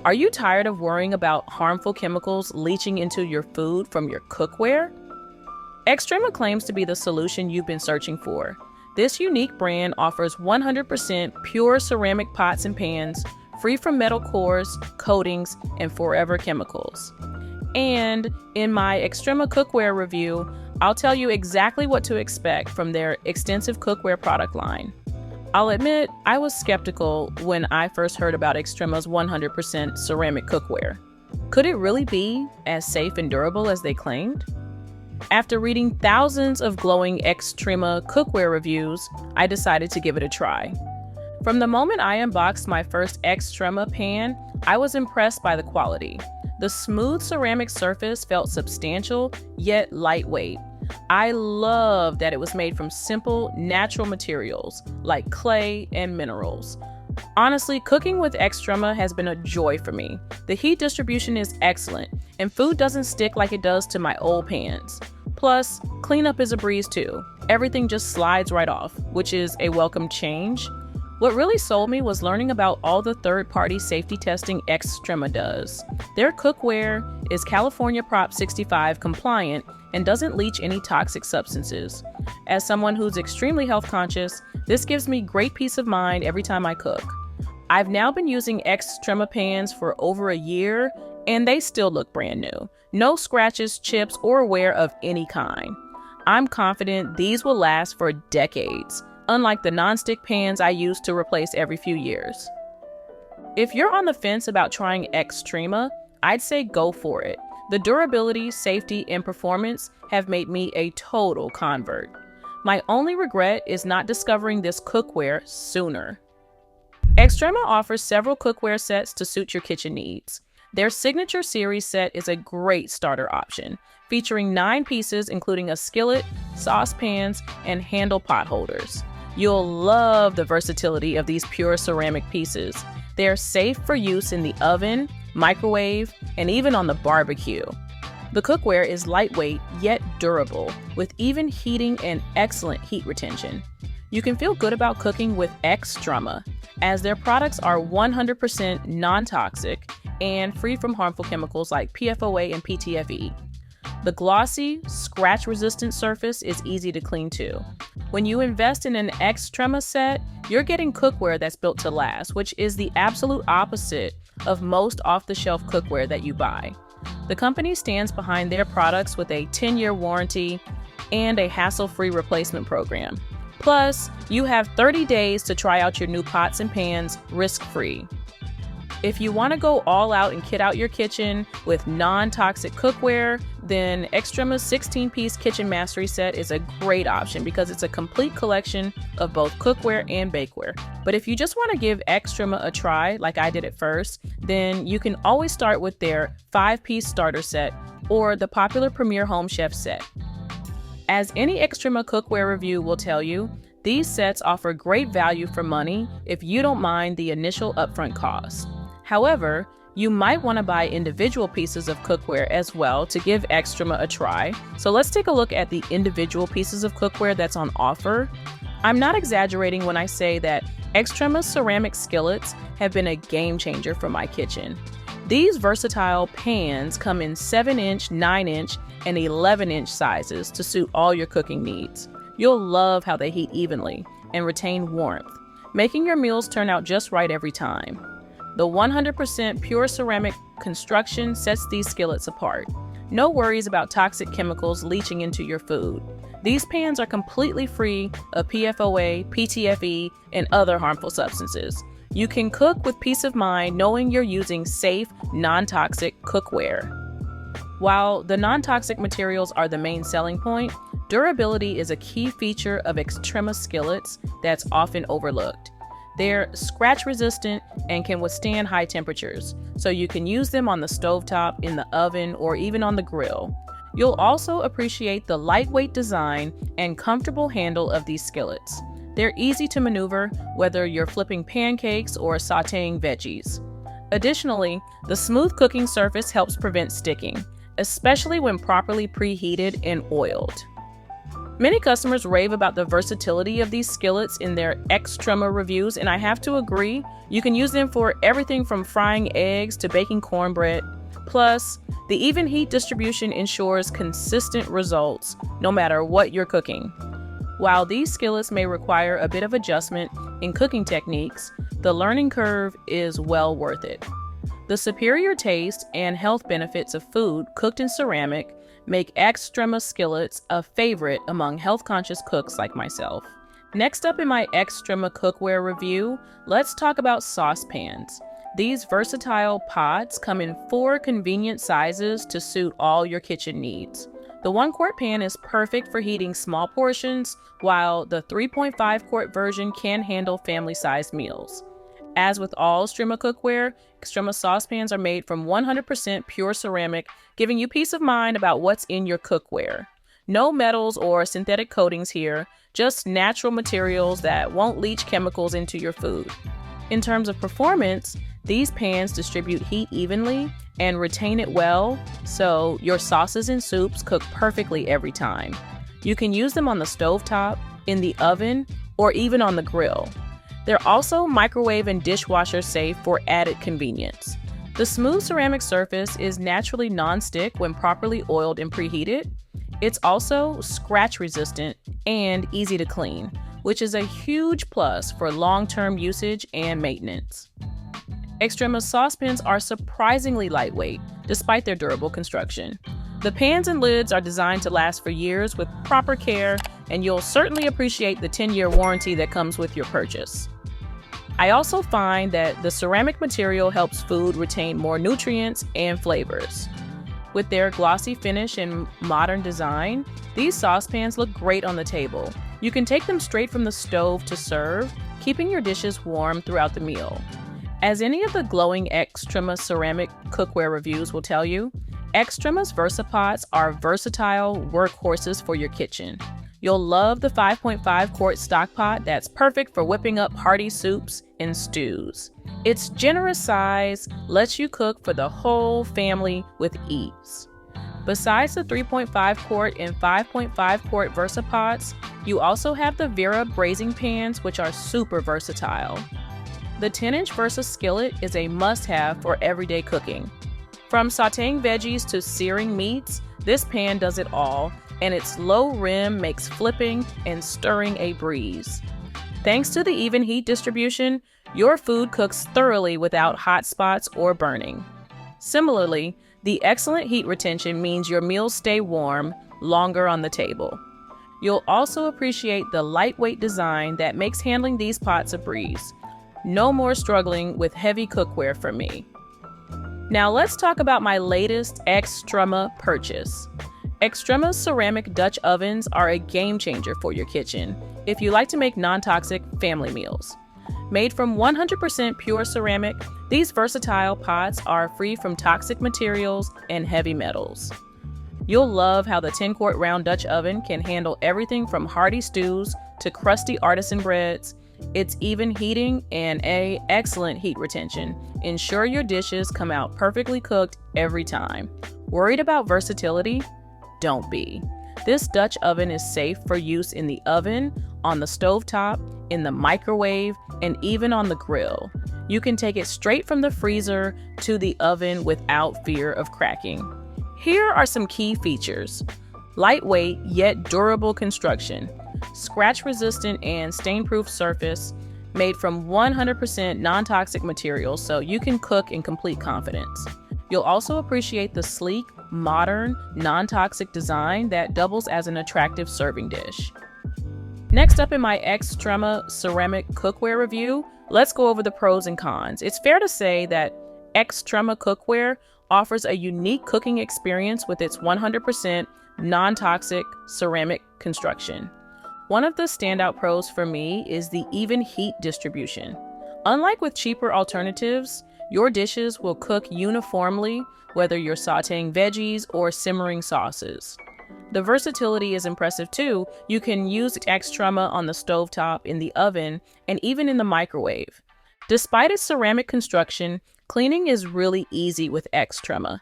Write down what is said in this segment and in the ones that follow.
Are you tired of worrying about harmful chemicals leaching into your food from your cookware? Xtrema claims to be the solution you've been searching for. This unique brand offers 100% pure ceramic pots and pans, free from metal cores, coatings, and forever chemicals. And in my Xtrema Cookware review, I'll tell you exactly what to expect from their extensive cookware product line. I'll admit, I was skeptical when I first heard about Xtrema's 100% ceramic cookware. Could it really be as safe and durable as they claimed? After reading thousands of glowing Xtrema cookware reviews, I decided to give it a try. From the moment I unboxed my first Xtrema pan, I was impressed by the quality. The smooth ceramic surface felt substantial, yet lightweight. I love that it was made from simple, natural materials like clay and minerals. Honestly, cooking with Xtrema has been a joy for me. The heat distribution is excellent, and food doesn't stick like it does to my old pans. Plus, cleanup is a breeze too. Everything just slides right off, which is a welcome change. What really sold me was learning about all the third-party safety testing Xtrema does. Their cookware is California Prop 65 compliant and doesn't leach any toxic substances. As someone who's extremely health conscious, this gives me great peace of mind every time I cook. I've now been using Xtrema pans for over a year, and they still look brand new. No scratches, chips, or wear of any kind. I'm confident these will last for decades, unlike the nonstick pans I use to replace every few years. If you're on the fence about trying Xtrema, I'd say go for it. The durability, safety, and performance have made me a total convert. My only regret is not discovering this cookware sooner. Xtrema offers several cookware sets to suit your kitchen needs. Their signature series set is a great starter option, featuring 9 pieces including a skillet, saucepans, and handle pot holders. You'll love the versatility of these pure ceramic pieces. They're safe for use in the oven, microwave, and even on the barbecue. The cookware is lightweight yet durable, with even heating and excellent heat retention. You can feel good about cooking with Xtrema, as their products are 100% non-toxic and free from harmful chemicals like PFOA and PTFE. The glossy, scratch-resistant surface is easy to clean too. When you invest in an Xtrema set, you're getting cookware that's built to last, which is the absolute opposite of most off-the-shelf cookware that you buy. The company stands behind their products with a 10-year warranty and a hassle-free replacement program. Plus, you have 30 days to try out your new pots and pans risk-free. If you want to go all out and kit out your kitchen with non-toxic cookware, then Xtrema's 16-piece kitchen mastery set is a great option because it's a complete collection of both cookware and bakeware. But if you just want to give Xtrema a try, like I did at first, then you can always start with their 5-piece starter set or the popular Premier Home Chef set. As any Xtrema cookware review will tell you, these sets offer great value for money if you don't mind the initial upfront cost. However, you might want to buy individual pieces of cookware as well to give Xtrema a try. So let's take a look at the individual pieces of cookware that's on offer. I'm not exaggerating when I say that Xtrema's ceramic skillets have been a game changer for my kitchen. These versatile pans come in 7-inch, 9-inch, and 11-inch sizes to suit all your cooking needs. You'll love how they heat evenly and retain warmth, making your meals turn out just right every time. The 100% pure ceramic construction sets these skillets apart. No worries about toxic chemicals leaching into your food. These pans are completely free of PFOA, PTFE, and other harmful substances. You can cook with peace of mind knowing you're using safe, non-toxic cookware. While the non-toxic materials are the main selling point, durability is a key feature of Xtrema skillets that's often overlooked. They're scratch resistant and can withstand high temperatures, so you can use them on the stovetop, in the oven, or even on the grill. You'll also appreciate the lightweight design and comfortable handle of these skillets. They're easy to maneuver, whether you're flipping pancakes or sauteing veggies. Additionally, the smooth cooking surface helps prevent sticking, especially when properly preheated and oiled. Many customers rave about the versatility of these skillets in their Xtrema reviews, and I have to agree, you can use them for everything from frying eggs to baking cornbread. Plus, the even heat distribution ensures consistent results no matter what you're cooking. While these skillets may require a bit of adjustment in cooking techniques, the learning curve is well worth it. The superior taste and health benefits of food cooked in ceramic make Xtrema Skillets a favorite among health-conscious cooks like myself. Next up in my Xtrema Cookware review, let's talk about saucepans. These versatile pots come in 4 convenient sizes to suit all your kitchen needs. The 1-quart pan is perfect for heating small portions, while the 3.5-quart version can handle family-sized meals. As with all Xtrema cookware, Xtrema saucepans are made from 100% pure ceramic, giving you peace of mind about what's in your cookware. No metals or synthetic coatings here, just natural materials that won't leach chemicals into your food. In terms of performance, these pans distribute heat evenly and retain it well, so your sauces and soups cook perfectly every time. You can use them on the stovetop, in the oven, or even on the grill. They're also microwave and dishwasher safe for added convenience. The smooth ceramic surface is naturally non-stick when properly oiled and preheated. It's also scratch resistant and easy to clean, which is a huge plus for long-term usage and maintenance. Xtrema saucepans are surprisingly lightweight, despite their durable construction. The pans and lids are designed to last for years with proper care, and you'll certainly appreciate the 10-year warranty that comes with your purchase. I also find that the ceramic material helps food retain more nutrients and flavors. With their glossy finish and modern design, these saucepans look great on the table. You can take them straight from the stove to serve, keeping your dishes warm throughout the meal. As any of the glowing Xtrema ceramic cookware reviews will tell you, Xtrema's VersaPots are versatile workhorses for your kitchen. You'll love the 5.5-quart stock pot that's perfect for whipping up hearty soups and stews. Its generous size lets you cook for the whole family with ease. Besides the 3.5-quart and 5.5-quart VersaPots, you also have the Vera braising pans, which are super versatile. The 10-inch Versa skillet is a must-have for everyday cooking. From sautéing veggies to searing meats, this pan does it all, and its low rim makes flipping and stirring a breeze. Thanks to the even heat distribution, your food cooks thoroughly without hot spots or burning. Similarly, the excellent heat retention means your meals stay warm longer on the table. You'll also appreciate the lightweight design that makes handling these pots a breeze. No more struggling with heavy cookware for me. Now let's talk about my latest Xtrema purchase. Xtrema's ceramic Dutch ovens are a game changer for your kitchen if you like to make non-toxic family meals. Made from 100% pure ceramic, these versatile pots are free from toxic materials and heavy metals. You'll love how the 10-quart round Dutch oven can handle everything from hearty stews to crusty artisan breads. Its even heating and excellent heat retention ensure your dishes come out perfectly cooked every time. Worried about versatility? Don't be. This Dutch oven is safe for use in the oven, on the stovetop, in the microwave, and even on the grill. You can take it straight from the freezer to the oven without fear of cracking. Here are some key features. Lightweight yet durable construction. Scratch-resistant and stain-proof surface made from 100% non-toxic materials, so you can cook in complete confidence. You'll also appreciate the sleek, modern, non-toxic design that doubles as an attractive serving dish. Next up in my Xtrema ceramic cookware review, let's go over the pros and cons. It's fair to say that Xtrema cookware offers a unique cooking experience with its 100% non-toxic ceramic construction. One of the standout pros for me is the even heat distribution. Unlike with cheaper alternatives, your dishes will cook uniformly whether you're sautéing veggies or simmering sauces. The versatility is impressive too. You can use Xtrema on the stovetop, in the oven, and even in the microwave. Despite its ceramic construction, cleaning is really easy with Xtrema.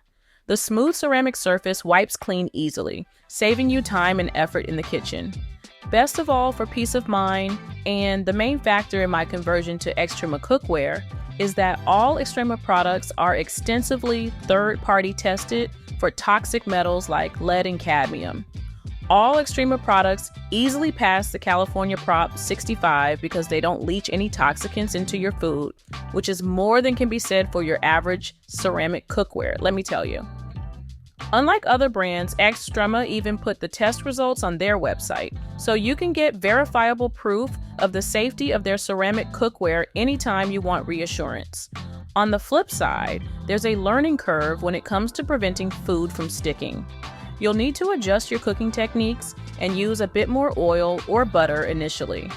The smooth ceramic surface wipes clean easily, saving you time and effort in the kitchen. Best of all, for peace of mind, and the main factor in my conversion to Xtrema Cookware, is that all Xtrema products are extensively third-party tested for toxic metals like lead and cadmium. All Xtrema products easily pass the California Prop 65 because they don't leach any toxicants into your food, which is more than can be said for your average ceramic cookware, let me tell you. Unlike other brands, Xtrema even put the test results on their website, so you can get verifiable proof of the safety of their ceramic cookware anytime you want reassurance. On the flip side, there's a learning curve when it comes to preventing food from sticking. You'll need to adjust your cooking techniques and use a bit more oil or butter initially.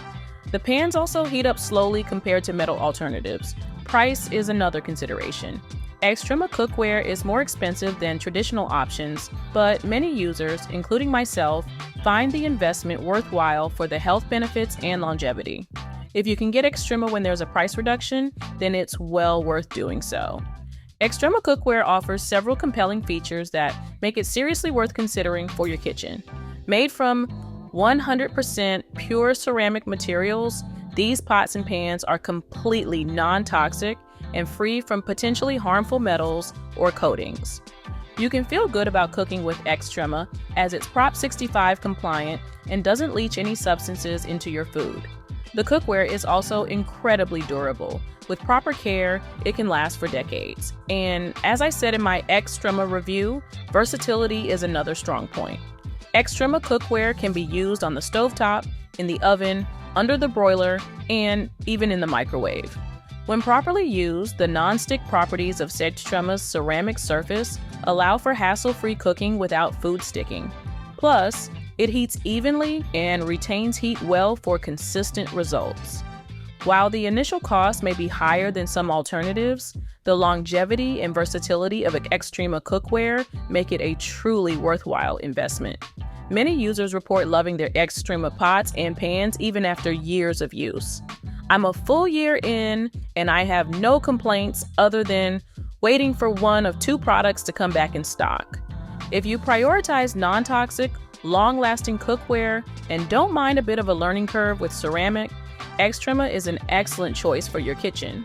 The pans also heat up slowly compared to metal alternatives. Price is another consideration. Xtrema Cookware is more expensive than traditional options, but many users, including myself, find the investment worthwhile for the health benefits and longevity. If you can get Xtrema when there's a price reduction, then it's well worth doing so. Xtrema Cookware offers several compelling features that make it seriously worth considering for your kitchen. Made from 100% pure ceramic materials, these pots and pans are completely non-toxic and free from potentially harmful metals or coatings. You can feel good about cooking with Xtrema as it's Prop 65 compliant and doesn't leach any substances into your food. The cookware is also incredibly durable. With proper care, it can last for decades. And as I said in my Xtrema review, versatility is another strong point. Xtrema cookware can be used on the stovetop, in the oven, under the broiler, and even in the microwave. When properly used, the non-stick properties of Xtrema's ceramic surface allow for hassle-free cooking without food sticking. Plus, it heats evenly and retains heat well for consistent results. While the initial cost may be higher than some alternatives, the longevity and versatility of Xtrema cookware make it a truly worthwhile investment. Many users report loving their Xtrema pots and pans even after years of use. I'm a full year in, and I have no complaints other than waiting for one of two products to come back in stock. If you prioritize non-toxic, long-lasting cookware and don't mind a bit of a learning curve with ceramic, Xtrema is an excellent choice for your kitchen.